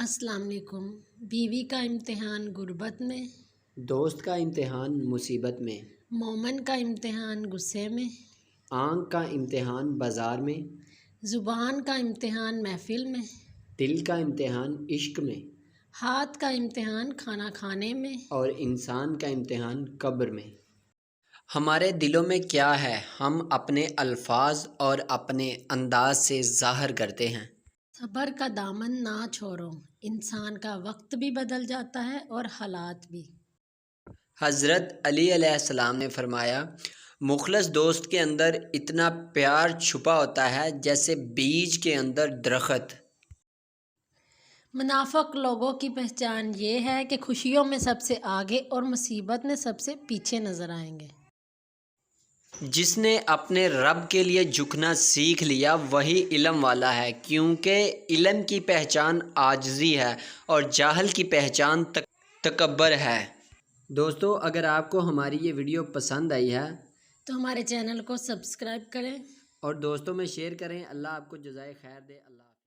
السلام علیکم۔ بیوی کا امتحان غربت میں، دوست کا امتحان مصیبت میں، مومن کا امتحان غصے میں، آنکھ کا امتحان بازار میں، زبان کا امتحان محفل میں، دل کا امتحان عشق میں، ہاتھ کا امتحان کھانا کھانے میں، اور انسان کا امتحان قبر میں۔ ہمارے دلوں میں کیا ہے ہم اپنے الفاظ اور اپنے انداز سے ظاہر کرتے ہیں۔ صبر کا دامن نہ چھوڑو، انسان کا وقت بھی بدل جاتا ہے اور حالات بھی۔ حضرت علی علیہ السلام نے فرمایا، مخلص دوست کے اندر اتنا پیار چھپا ہوتا ہے جیسے بیج کے اندر درخت۔ منافق لوگوں کی پہچان یہ ہے کہ خوشیوں میں سب سے آگے اور مصیبت میں سب سے پیچھے نظر آئیں گے۔ جس نے اپنے رب کے لیے جھکنا سیکھ لیا وہی علم والا ہے، کیونکہ علم کی پہچان عاجزی ہے اور جاہل کی پہچان تکبر ہے۔ دوستو، اگر آپ کو ہماری یہ ویڈیو پسند آئی ہے تو ہمارے چینل کو سبسکرائب کریں اور دوستوں میں شیئر کریں۔ اللہ آپ کو جزائے خیر دے۔ اللہ